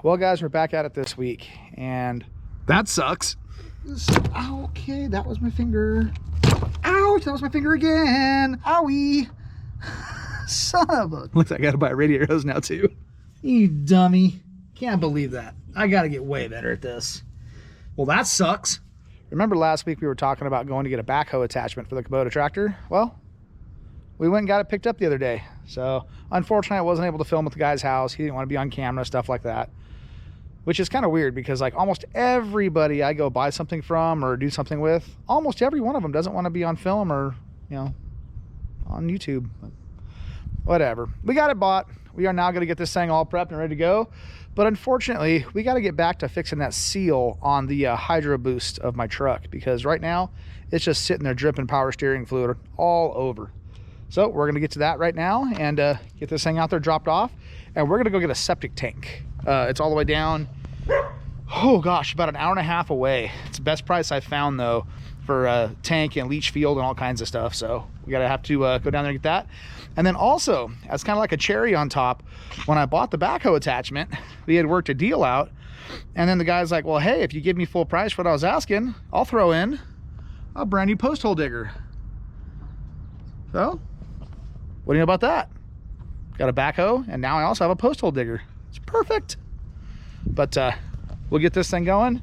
Well, guys, we're back at it this week, and that sucks. Okay, that was my finger. Ouch, that was my finger again. Owie. Son of a... Looks like I gotta buy a radiator hose now, too. You dummy. Can't believe that. I gotta get way better at this. Well, that sucks. Remember last week we were talking about going to get a backhoe attachment for the Kubota tractor? Well, we went and got it picked up the other day. So, unfortunately, I wasn't able to film at the guy's house. He didn't want to be on camera, stuff like that. Which is kind of weird because, like, almost everybody I go buy something from or do something with, almost every one of them doesn't want to be on film or, you know, on YouTube. But whatever. We got it bought. We are now going to get this thing all prepped and ready to go. But unfortunately, we got to get back to fixing that seal on the hydro boost of my truck, because right now it's just sitting there dripping power steering fluid all over. So we're going to get to that right now and get this thing out there dropped off, and we're going to go get a septic tank. It's all the way down, oh gosh, about an hour and a half away. It's the best price I found though for tank and leach field and all kinds of stuff. So we gotta have to go down there and get that. And then also, as kind of like a cherry on top, when I bought the backhoe attachment, we had worked a deal out, and then the guy's like, well, hey, if you give me full price for what I was asking, I'll throw in a brand new post hole digger. So what do you know about that? Got a backhoe, and now I also have a post hole digger. It's perfect. But we'll get this thing going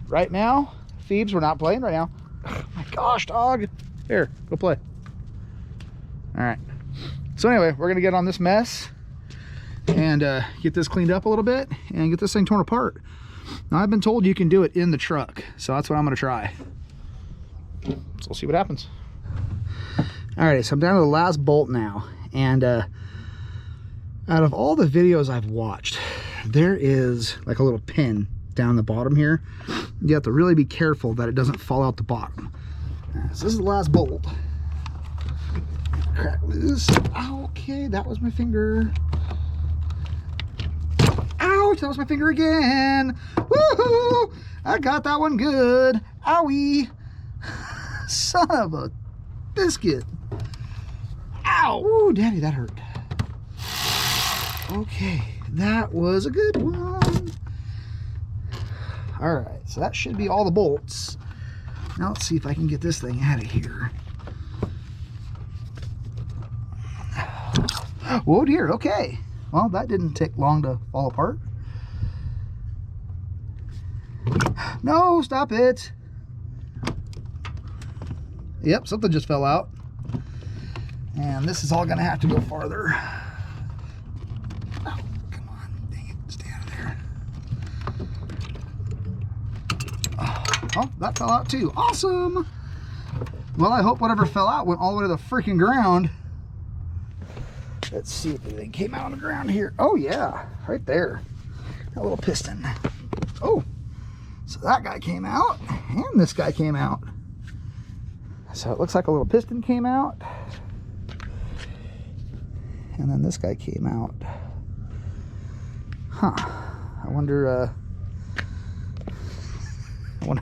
right now. Phoebes, we're not playing right now. Oh my gosh, dog. Here, go play. All right. So anyway, we're gonna get on this mess and get this cleaned up a little bit and get this thing torn apart. Now, I've been told you can do it in the truck, so that's what I'm gonna try. So we'll see what happens. All right, so I'm down to the last bolt now, and out of all the videos I've watched, there is like a little pin down the bottom here. You have to really be careful that it doesn't fall out the bottom. So this is the last bolt. Crack loose. Okay, that was my finger. Ouch, that was my finger again. Woohoo! I got that one good. Owie. Son of a biscuit. Ow. Ooh, daddy, that hurt. Okay, that was a good one. All right, so that should be all the bolts. Now let's see if I can get this thing out of here. Whoa dear, okay. Well, that didn't take long to fall apart. No, stop it. Yep, something just fell out. And this is all gonna have to go farther. Oh, come on, dang it, stay out of there. Oh, that fell out too, awesome. Well, I hope whatever fell out went all the way to the freaking ground. Let's see if anything came out on the ground here. Oh yeah, right there. That little piston. Oh, so that guy came out and this guy came out. So it looks like a little piston came out. And then this guy came out. Huh. I wonder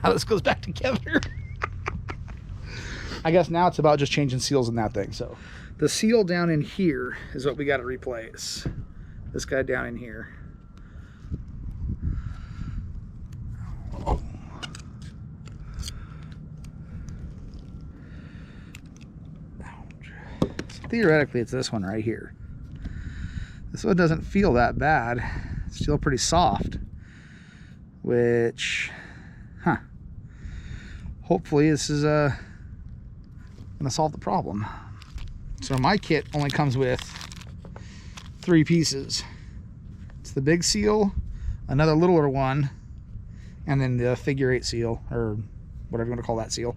how this goes back together. I guess now it's about just changing seals in that thing. So the seal down in here is what we got to replace. This guy down in here. So theoretically, it's this one right here. This one doesn't feel that bad. It's still pretty soft, which, hopefully this is gonna solve the problem. So my kit only comes with 3 pieces. It's the big seal, another littler one, and then the figure 8 seal, or whatever you want to call that seal.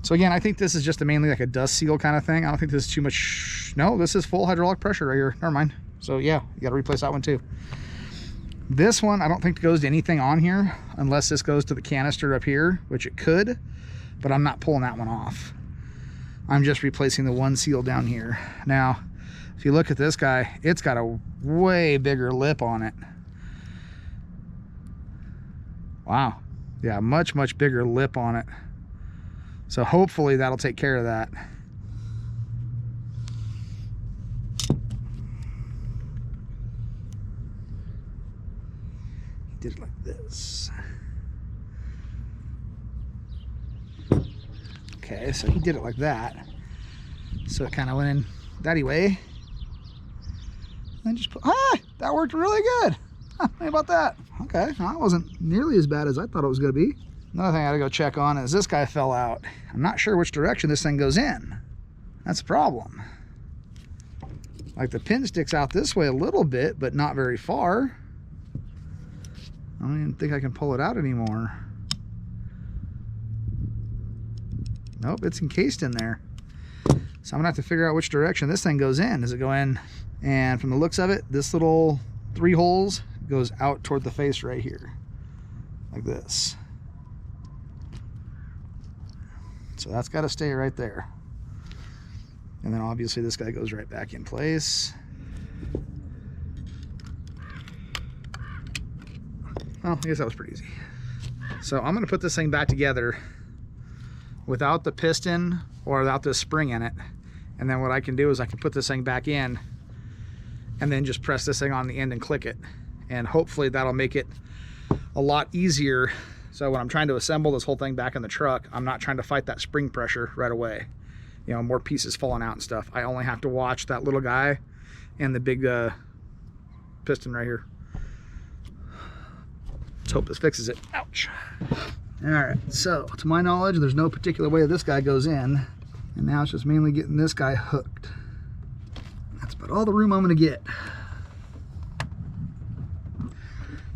So again, I think this is just mainly like a dust seal kind of thing. I don't think this is too much. No, this is full hydraulic pressure right here. Never mind. So yeah, you got to replace that one too. This one, I don't think goes to anything on here unless this goes to the canister up here, which it could, but I'm not pulling that one off. I'm just replacing the one seal down here. Now, if you look at this guy, it's got a way bigger lip on it. Wow. Yeah, much bigger lip on it. So hopefully that'll take care of that. did it like this. Okay, so he did it like that. So it kind of went in that way. And just put, that worked really good. Huh, how about that? Okay, that wasn't nearly as bad as I thought it was gonna be. Another thing I gotta go check on is this guy fell out. I'm not sure which direction this thing goes in. That's a problem. Like the pin sticks out this way a little bit, but not very far. I don't even think I can pull it out anymore. Nope, it's encased in there. So I'm gonna have to figure out which direction this thing goes in. Does it go in? And from the looks of it, this little 3 holes goes out toward the face right here, like this. So that's got to stay right there. And then obviously this guy goes right back in place. Well, I guess that was pretty easy. So I'm going to put this thing back together without the piston or without this spring in it. And then what I can do is I can put this thing back in and then just press this thing on the end and click it. And hopefully that'll make it a lot easier. So when I'm trying to assemble this whole thing back in the truck, I'm not trying to fight that spring pressure right away. You know, more pieces falling out and stuff. I only have to watch that little guy and the big piston right here. Let's hope this fixes it. Ouch. All right, so to my knowledge, there's no particular way this guy goes in. And now it's just mainly getting this guy hooked. That's about all the room I'm gonna get.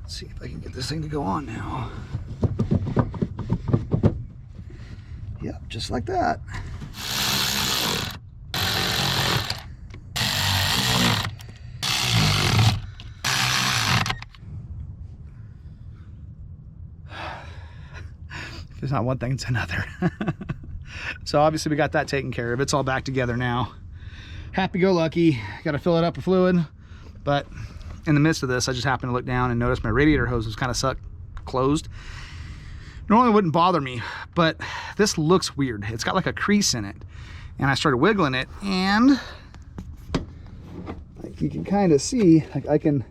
Let's see if I can get this thing to go on now. Yep, just like that. If it's not one thing, it's another. So obviously we got that taken care of. It's all back together now. Happy-go-lucky. Got to fill it up with fluid. But in the midst of this, I just happened to look down and notice my radiator hose was kind of closed. Normally it wouldn't bother me, but this looks weird. It's got like a crease in it. And I started wiggling it, and like you can kind of see, like I can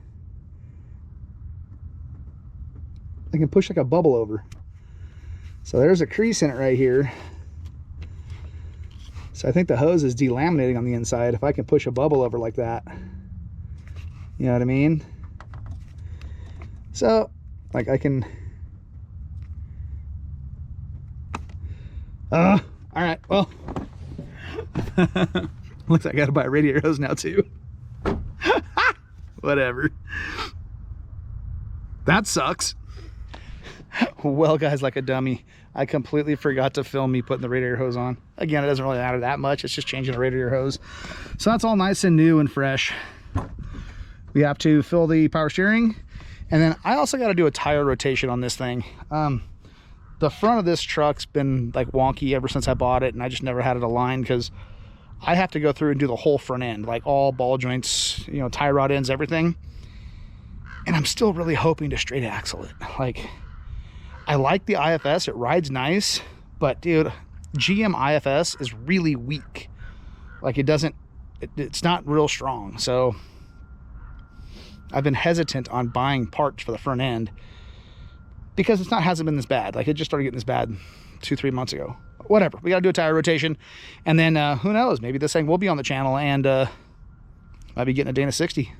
push like a bubble over. So there's a crease in it right here. So I think the hose is delaminating on the inside. If I can push a bubble over like that, you know what I mean? So like I can, all right, well, looks like I gotta buy a radiator hose now too. Whatever. That sucks. Well, guys, like a dummy, I completely forgot to film me putting the radiator hose on. Again, it doesn't really matter that much. It's just changing the radiator hose. So that's all nice and new and fresh. We have to fill the power steering. And then I also got to do a tire rotation on this thing. The front of this truck's been like wonky ever since I bought it, and I just never had it aligned because I have to go through and do the whole front end, like all ball joints, you know, tie rod ends, everything. And I'm still really hoping to straight axle it. Like, I like the IFS, it rides nice, but dude, GM IFS is really weak. Like it's not real strong. So I've been hesitant on buying parts for the front end because hasn't been this bad. Like it just started getting this bad 2-3 months ago. Whatever, we gotta do a tire rotation. And then who knows, maybe this thing will be on the channel and might be getting a Dana 60.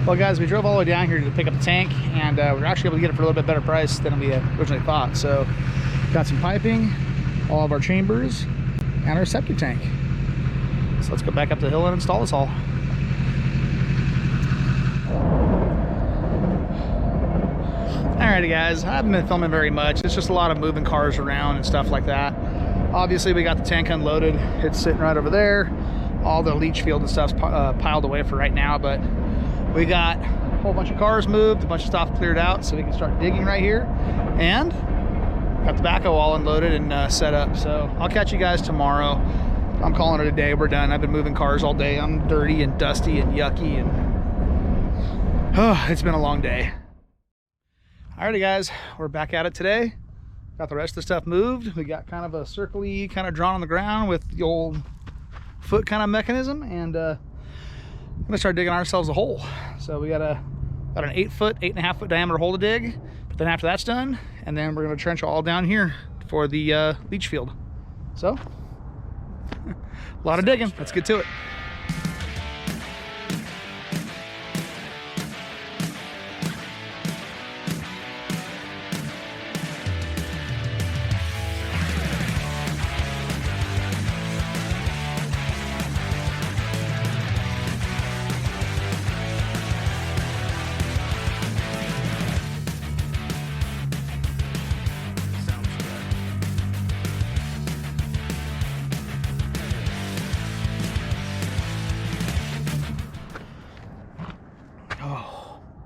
Well, guys, we drove all the way down here to pick up the tank, and we're actually able to get it for a little bit better price than we originally thought. So, got some piping, all of our chambers, and our septic tank. So let's go back up the hill and install this all. Alrighty, guys, I haven't been filming very much. It's just a lot of moving cars around and stuff like that. Obviously, we got the tank unloaded. It's sitting right over there. All the leach field and stuff's piled away for right now, but we got whole bunch of cars moved, a bunch of stuff cleared out so we can start digging right here. And got the backhoe all unloaded and set up. So I'll catch you guys tomorrow. I'm calling it a day. We're done. I've been moving cars all day. I'm dirty and dusty and yucky, and oh, it's been a long day. Alrighty guys, we're back at it today. Got the rest of the stuff moved. We got kind of a circle-y kind of drawn on the ground with the old foot kind of mechanism, and I'm gonna start digging ourselves a hole. So we got an 8.5 foot diameter hole to dig. But then after that's done, and then we're gonna trench all down here for the leach field. So a lot of digging. Let's get to it.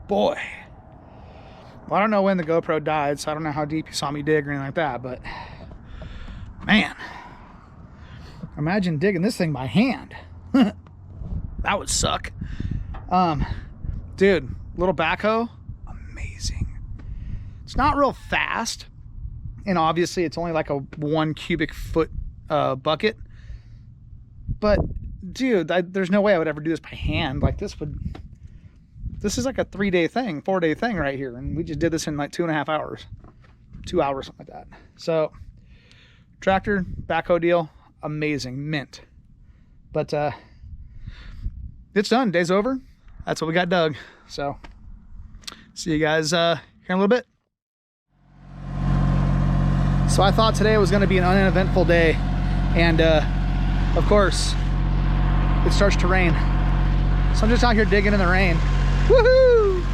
Boy, well, I don't know when the GoPro died, so I don't know how deep you saw me dig or anything like that, but man, imagine digging this thing by hand. That would suck. Dude, little backhoe, amazing. It's not real fast, and obviously it's only like a 1 cubic foot bucket, but dude, there's no way I would ever do this by hand. Like this is like a 4-day thing right here, and we just did this in like 2.5 hours, 2 hours, something like that. So tractor, backhoe deal, amazing, mint. But it's done, day's over. That's what we got dug. So see you guys here in a little bit. So I thought today was gonna be an uneventful day, and of course it starts to rain. So I'm just out here digging in the rain. Woohoo!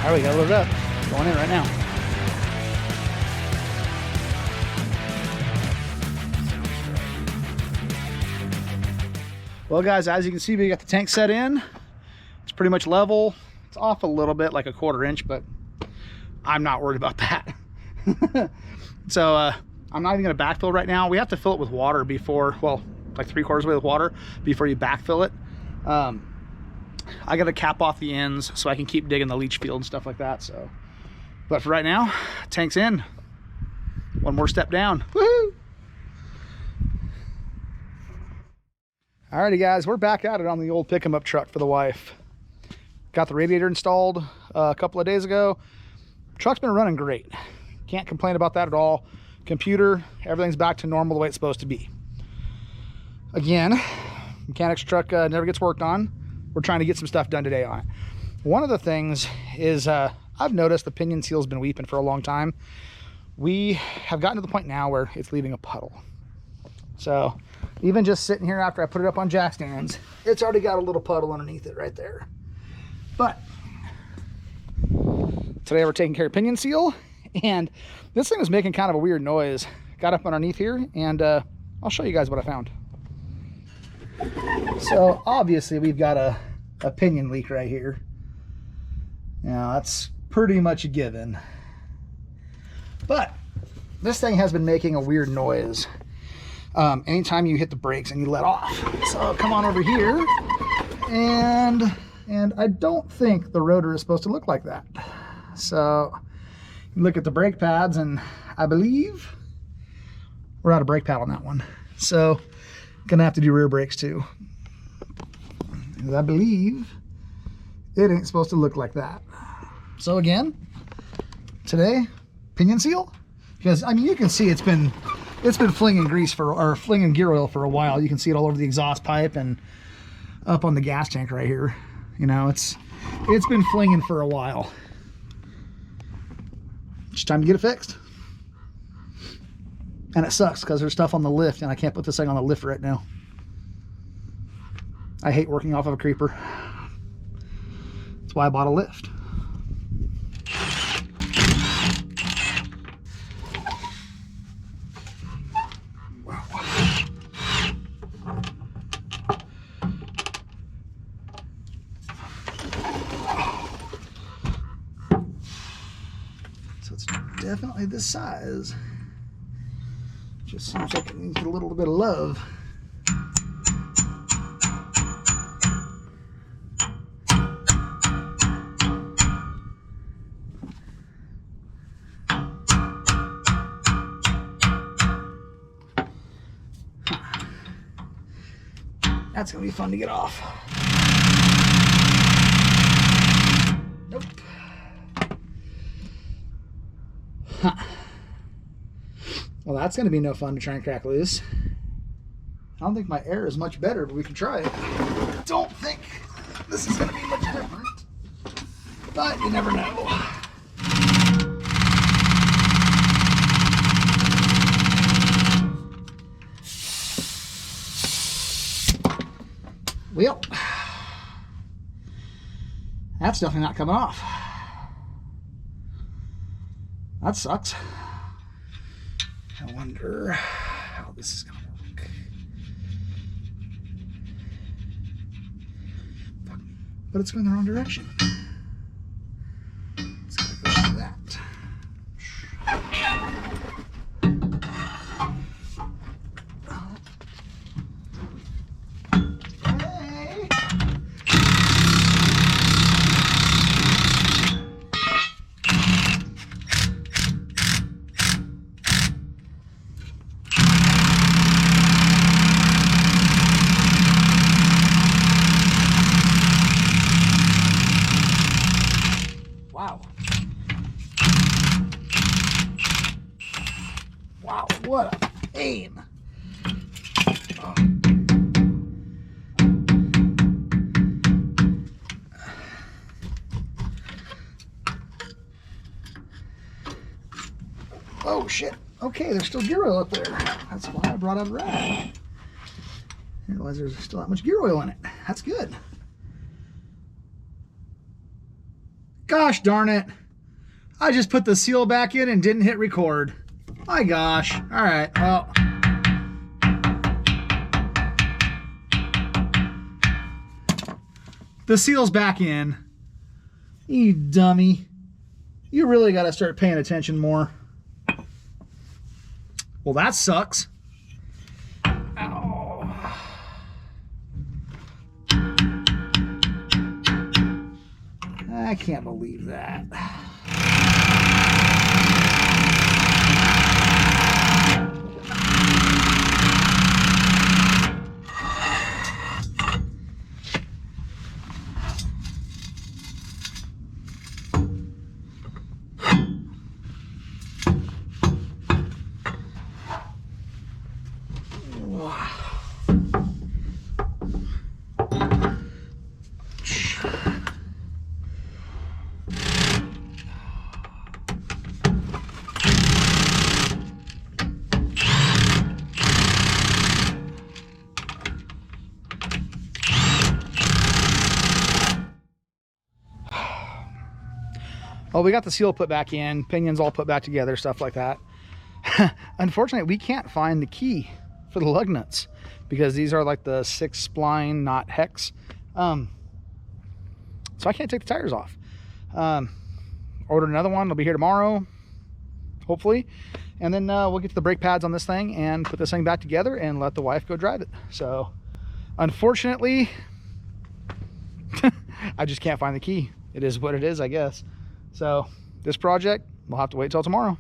All right, we got it loaded up. It's going in right now. Well guys, as you can see, we got the tank set in. It's pretty much level. It's off a little bit, like a 1/4 inch, but I'm not worried about that. So I'm not even gonna backfill right now. We have to fill it with water before, well, like 3/4 way with water before you backfill it. I got to cap off the ends so I can keep digging the leach field and stuff like that. So, but for right now, tank's in. One more step down. Woohoo! Alrighty guys, we're back at it on the old pick 'em up truck for the wife. Got the radiator installed a couple of days ago. Truck's been running great. Can't complain about that at all. Computer, everything's back to normal the way it's supposed to be. Again, mechanic's truck never gets worked on. We're trying to get some stuff done today on it. One of the things is I've noticed the pinion seal's been weeping for a long time. We have gotten to the point now where it's leaving a puddle. So even just sitting here after I put it up on jack stands, it's already got a little puddle underneath it right there. But today we're taking care of pinion seal, and this thing was making kind of a weird noise. Got up underneath here, and I'll show you guys what I found. So obviously we've got a pinion leak right here. Now that's pretty much a given. But this thing has been making a weird noise anytime you hit the brakes and you let off. So I'll come on over here, and I don't think the rotor is supposed to look like that. So you look at the brake pads, and I believe we're out of brake pad on that one. So gonna have to do rear brakes too. I believe it ain't supposed to look like that. So again, today, pinion seal, because I mean you can see it's been flinging grease for, or flinging gear oil for a while. You can see it all over the exhaust pipe, and up on the gas tank right here. You know, it's been flinging for a while. It's time to get it fixed. And it sucks because there's stuff on the lift and I can't put this thing on the lift right now. I hate working off of a creeper. That's why I bought a lift. So it's definitely this size. Just seems like it needs a little bit of love. That's gonna be fun to get off. Nope. Huh. Well, that's gonna be no fun to try and crack loose. I don't think my air is much better, but we can try it. Don't think this is gonna be much different, but you never know. Well, that's definitely not coming off. That sucks. I wonder how this is going to work. Fuck. But it's going the wrong direction. It's got to go like that. Wow. Wow, what a pain. Oh. Oh shit. Okay, there's still gear oil up there. That's why I brought out a rag. I didn't realize there's still that much gear oil in it. That's good. Gosh darn it. I just put the seal back in and didn't hit record. My gosh. All right, well. The seal's back in. You dummy. You really got to start paying attention more. Well, that sucks. Ow. I can't believe that. Well, we got the seal put back in, pinions all put back together, stuff like that. Unfortunately, we can't find the key for the lug nuts because these are like the 6 spline, not hex. So I can't take the tires off. Ordered another one. It'll be here tomorrow, hopefully. And then we'll get to the brake pads on this thing and put this thing back together and let the wife go drive it. So unfortunately, I just can't find the key. It is what it is, I guess. So this project, we'll have to wait till tomorrow.